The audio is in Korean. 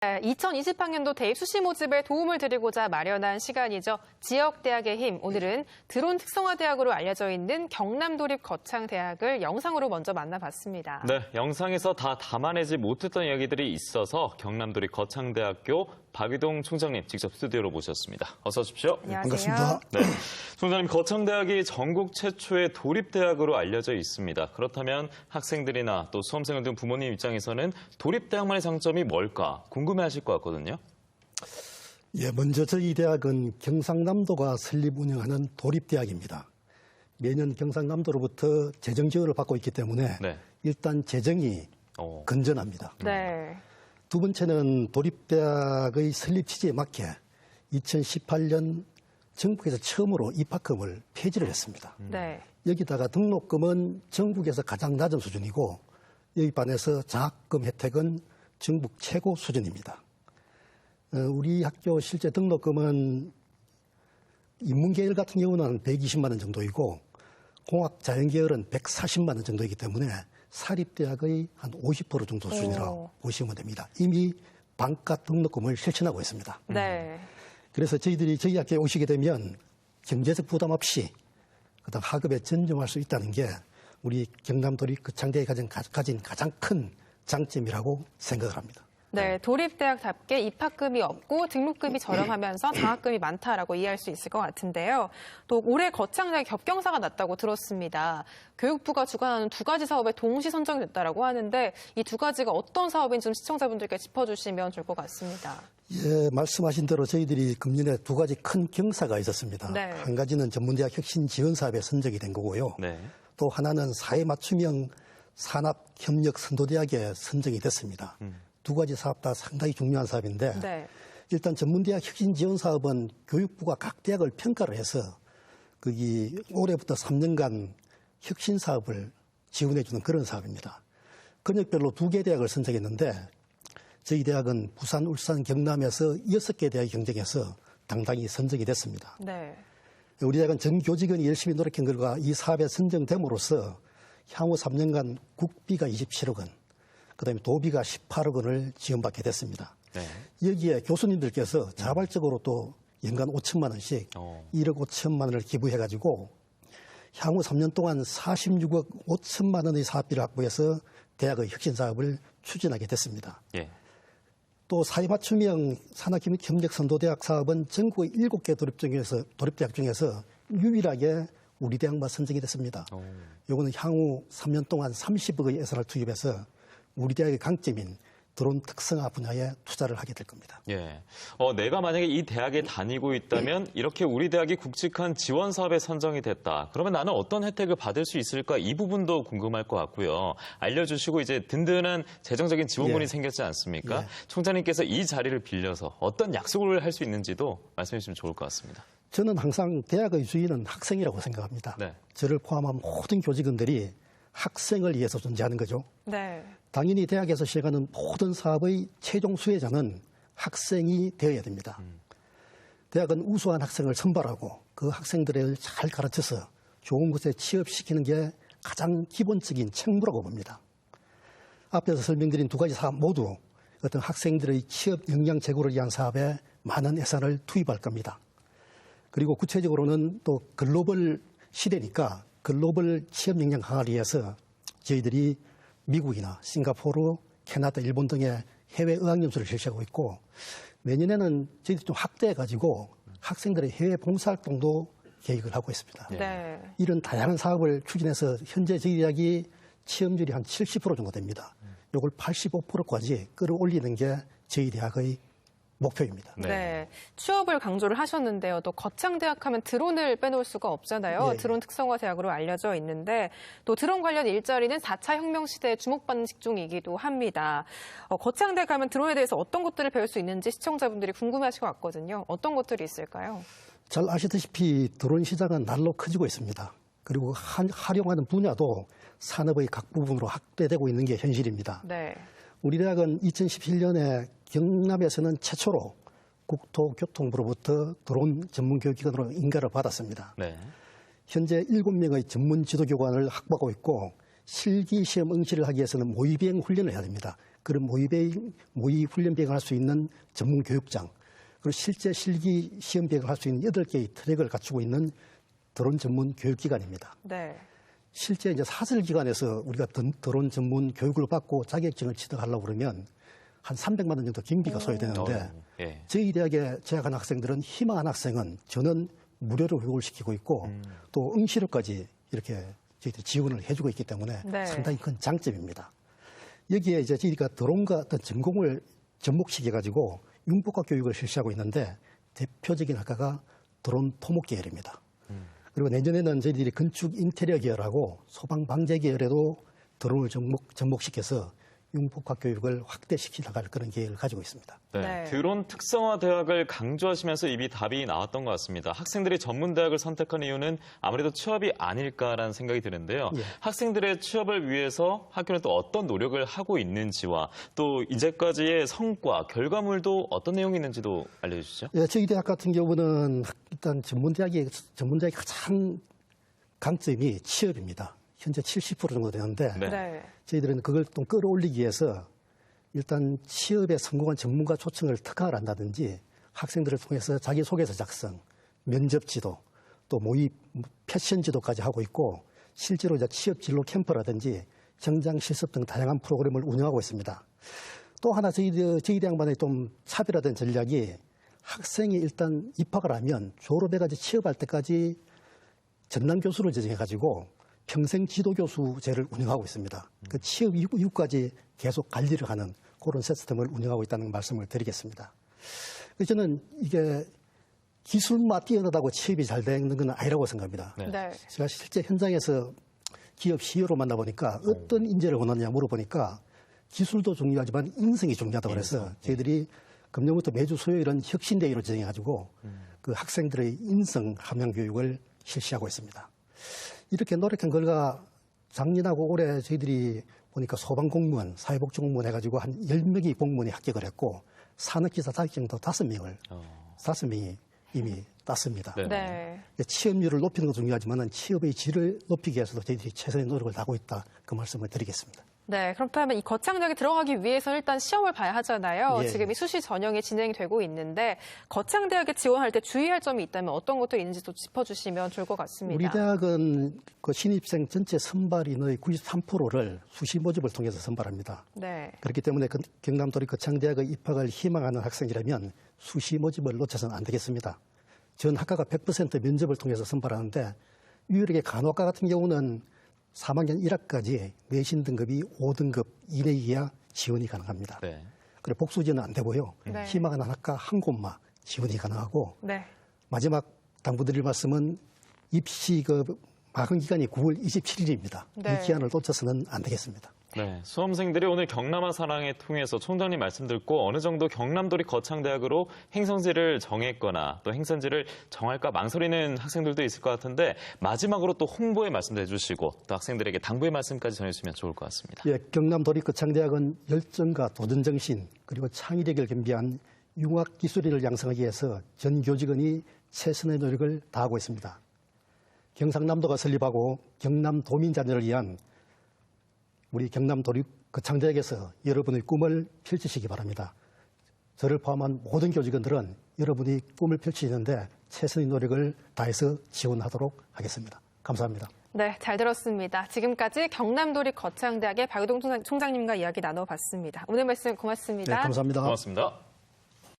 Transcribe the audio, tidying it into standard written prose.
2020학년도 대입 수시 모집에 도움을 드리고자 마련한 시간이죠. 지역대학의 힘. 오늘은 드론 특성화대학으로 알려져 있는 경남도립거창대학을 영상으로 먼저 만나봤습니다. 네, 영상에서 다 담아내지 못했던 이야기들이 있어서 경남도립거창대학교 박유동 총장님 직접 스튜디오로 모셨습니다. 어서 오십시오. 안녕하세요. 반갑습니다. 네, 총장님, 거창대학이 전국 최초의 도립대학으로 알려져 있습니다. 그렇다면 학생들이나 또 수험생들 등 부모님 입장에서는 도립대학만의 장점이 뭘까 궁금해하실 것 같거든요. 예, 먼저 저희 대학은 경상남도가 설립 운영하는 도립대학입니다. 매년 경상남도로부터 재정 지원을 받고 있기 때문에 네. 일단 재정이 건전합니다. 네. 두 번째는 도립대학의 설립 취지에 맞게 2018년 전국에서 처음으로 입학금을 폐지를 했습니다. 네. 여기다가 등록금은 전국에서 가장 낮은 수준이고 여기 반해서 장학금 혜택은 전국 최고 수준입니다. 우리 학교 실제 등록금은 인문계열 같은 경우는 한 120만 원 정도이고 공학 자연계열은 140만 원 정도이기 때문에 사립대학의 한 50% 정도 수준이라고 보시면 됩니다. 이미 반값 등록금을 실천하고 있습니다. 네. 그래서 저희들이 저희 학교에 오시게 되면 경제적 부담 없이 그다음 학업에 전념할 수 있다는 게 우리 경남도립거창대학이 가진 가장 큰 장점이라고 생각을 합니다. 네, 도립대학답게 입학금이 없고 등록금이 저렴하면서 장학금이 많다라고 이해할 수 있을 것 같은데요. 또 올해 거창대학 겹경사가 났다고 들었습니다. 교육부가 주관하는 두 가지 사업에 동시 선정이 됐다라고 하는데 이 두 가지가 어떤 사업인지 좀 시청자분들께 짚어주시면 좋을 것 같습니다. 예, 말씀하신 대로 저희들이 금년에 두 가지 큰 경사가 있었습니다. 네. 한 가지는 전문대학 혁신 지원 사업에 선정이 된 거고요. 네. 또 하나는 사회 맞춤형 산업협력 선도대학에 선정이 됐습니다. 두 가지 사업 다 상당히 중요한 사업인데 네. 일단 전문대학 혁신 지원 사업은 교육부가 각 대학을 평가를 해서 거기 올해부터 3년간 혁신 사업을 지원해 주는 그런 사업입니다. 근역별로 2개 대학을 선정했는데 저희 대학은 부산, 울산, 경남에서 6개 대학이 경쟁해서 당당히 선정이 됐습니다. 네. 우리 대학은 전 교직원이 열심히 노력한 결과 이 사업에 선정됨으로써 향후 3년간 국비가 27억 원, 그다음에 도비가 18억 원을 지원받게 됐습니다. 네. 여기에 교수님들께서 자발적으로 또 연간 5천만 원씩 1억 5천만 원을 기부해가지고 향후 3년 동안 46억 5천만 원의 사업비를 확보해서 대학의 혁신 사업을 추진하게 됐습니다. 예. 또 사회맞춤형 산업협력 선도대학 사업은 전국의 7개 도립대학 중에서 유일하게 우리 대학만 선정이 됐습니다. 이거는 향후 3년 동안 30억의 예산을 투입해서 우리 대학의 강점인 드론 특성화 분야에 투자를 하게 될 겁니다. 예. 내가 만약에 이 대학에 다니고 있다면 이렇게 우리 대학이 굵직한 지원 사업에 선정이 됐다. 그러면 나는 어떤 혜택을 받을 수 있을까? 이 부분도 궁금할 것 같고요. 알려주시고 이제 든든한 재정적인 지원군이 생겼지 않습니까? 총장님께서 이 자리를 빌려서 어떤 약속을 할 수 있는지도 말씀해 주시면 좋을 것 같습니다. 저는 항상 대학의 주인은 학생이라고 생각합니다. 네. 저를 포함한 모든 교직원들이 학생을 위해서 존재하는 거죠. 네. 당연히 대학에서 시행하는 모든 사업의 최종 수혜자는 학생이 되어야 됩니다. 대학은 우수한 학생을 선발하고 그 학생들을 잘 가르쳐서 좋은 곳에 취업시키는 게 가장 기본적인 책무라고 봅니다. 앞에서 설명드린 두 가지 사업 모두 어떤 학생들의 취업 역량 제고를 위한 사업에 많은 예산을 투입할 겁니다. 그리고 구체적으로는 또 글로벌 시대니까 글로벌 취업 역량 강화를 위해서 저희들이 미국이나 싱가포르, 캐나다, 일본 등의 해외 어학연수를 실시하고 있고 내년에는 저희들이 좀 확대해가지고 학생들의 해외 봉사활동도 계획을 하고 있습니다. 네. 이런 다양한 사업을 추진해서 현재 저희 대학이 취업률이 한 70% 정도 됩니다. 이걸 85%까지 끌어올리는 게 저희 대학의 목표입니다. 네. 취업을 강조를 하셨는데요. 또 거창대학 하면 드론을 빼놓을 수가 없잖아요. 예. 드론 특성화 대학으로 알려져 있는데 또 드론 관련 일자리는 4차 혁명 시대에 주목받는 직종이기도 합니다. 거창대학 하면 드론에 대해서 어떤 것들을 배울 수 있는지 시청자분들이 궁금해하실 것 같거든요. 어떤 것들이 있을까요? 잘 아시다시피 드론 시장은 날로 커지고 있습니다. 그리고 활용하는 분야도 산업의 각 부분으로 확대되고 있는 게 현실입니다. 네. 우리 대학은 2017년에 경남에서는 최초로 국토교통부로부터 드론 전문교육기관으로 인가를 받았습니다. 네. 현재 7명의 전문 지도교관을 확보하고 있고 실기시험 응시를 하기 위해서는 모의비행 훈련을 해야 됩니다. 그런 모의 훈련 비행을 할 수 있는 전문 교육장, 그리고 실제 실기 시험 비행을 할 수 있는 8개의 트랙을 갖추고 있는 드론 전문 교육기관입니다. 네. 실제 이제 사설기관에서 우리가 드론 전문 교육을 받고 자격증을 취득하려고 그러면 한 300만 원 정도 경비가 소요되는데 예. 저희 대학에 재학한 학생들은 희망한 학생은 저는 무료로 교육을 시키고 있고 또 응시료까지 이렇게 저희들이 지원을 해주고 있기 때문에 네. 상당히 큰 장점입니다. 여기에 이제 저희가 드론과 어떤 전공을 접목시켜가지고 융복학 교육을 실시하고 있는데 대표적인 학과가 드론 토목 계열입니다. 그리고 내년에는 저희들이 건축 인테리어 계열하고 소방 방재 계열에도 드론을 접목시켜서 융복학 교육을 확대시켜 나갈 그런 계획을 가지고 있습니다. 네. 네. 드론 특성화 대학을 강조하시면서 이미 답이 나왔던 것 같습니다. 학생들이 전문 대학을 선택한 이유는 아무래도 취업이 아닐까라는 생각이 드는데요. 예. 학생들의 취업을 위해서 학교는 또 어떤 노력을 하고 있는지와 또 이제까지의 성과, 결과물도 어떤 내용이 있는지도 알려주시죠. 예, 저희 대학 같은 경우는 일단 전문대학의 가장 강점이 취업입니다. 현재 70% 정도 되는데 네. 네. 저희들은 그걸 또 끌어올리기 위해서 일단 취업에 성공한 전문가 초청을 특강을 한다든지 학생들을 통해서 자기소개서 작성, 면접 지도, 또 모의 패션 지도까지 하고 있고 실제로 이제 취업 진로 캠프라든지 정장 실습 등 다양한 프로그램을 운영하고 있습니다. 또 하나 저희 대학만의 좀 차별화된 전략이 학생이 일단 입학을 하면 졸업해가지고 취업할 때까지 전담 교수를 지정해가지고 평생 지도교수제를 운영하고 있습니다. 그 취업 이후까지 계속 관리를 하는 그런 시스템을 운영하고 있다는 말씀을 드리겠습니다. 그래서 저는 이게 기술만 뛰어나다고 취업이 잘 되는 건 아니라고 생각합니다. 네. 네. 제가 실제 현장에서 기업 CEO로 만나보니까 어떤 인재를 원하느냐 물어보니까 기술도 중요하지만 인성이 중요하다고 그래서 저희들이 금년부터 매주 수요일은 혁신데이로 지정해가지고 그 학생들의 인성 함양 교육을 실시하고 있습니다. 이렇게 노력한 결과 작년하고 올해 저희들이 보니까 소방공무원, 사회복지공무원 해가지고 한 10명의 공무원이 합격을 했고 산업기사 자격증도 5명이 이미 땄습니다. 네. 네. 취업률을 높이는 것도 중요하지만 취업의 질을 높이기 위해서도 저희들이 최선의 노력을 다하고 있다. 그 말씀을 드리겠습니다. 네, 그렇다면 이 거창대학에 들어가기 위해서는 일단 시험을 봐야 하잖아요. 예. 지금 이 수시 전형이 진행이 되고 있는데 거창대학에 지원할 때 주의할 점이 있다면 어떤 것들이 있는지 또 짚어주시면 좋을 것 같습니다. 우리 대학은 그 신입생 전체 선발 인의 93%를 수시 모집을 통해서 선발합니다. 네. 그렇기 때문에 경남도립 거창대학의 입학을 희망하는 학생이라면 수시 모집을 놓쳐서는 안 되겠습니다. 전 학과가 100% 면접을 통해서 선발하는데 유일하게 간호학과 같은 경우는 3학년 1학까지 내신 등급이 5등급 이내이야 지원이 가능합니다. 네. 그리고 복수 지원은 안 되고요. 네. 희망하는 학과 한 곳만 지원이 가능하고 네. 마지막 당부드릴 말씀은 입시 마감 기간이 9월 27일입니다. 네. 이 기한을 놓쳐서는 안 되겠습니다. 네, 수험생들이 오늘 경남아 사랑을 통해서 총장님 말씀 듣고 어느 정도 경남도립 거창대학으로 행선지를 정했거나 또 행선지를 정할까 망설이는 학생들도 있을 것 같은데 마지막으로 또 홍보의 말씀도 해주시고 또 학생들에게 당부의 말씀까지 전해주시면 좋을 것 같습니다. 예, 경남도립 거창대학은 열정과 도전정신 그리고 창의력을 겸비한 융합기술인을 양성하기 위해서 전 교직원이 최선의 노력을 다하고 있습니다. 경상남도가 설립하고 경남도민 자녀를 위한 우리 경남도립 거창대학에서 여러분의 꿈을 펼치시기 바랍니다. 저를 포함한 모든 교직원들은 여러분이 꿈을 펼치시는데 최선의 노력을 다해서 지원하도록 하겠습니다. 감사합니다. 네, 잘 들었습니다. 지금까지 경남도립 거창대학의 박유동 총장님과 이야기 나눠봤습니다. 오늘 말씀 고맙습니다. 네, 감사합니다. 고맙습니다.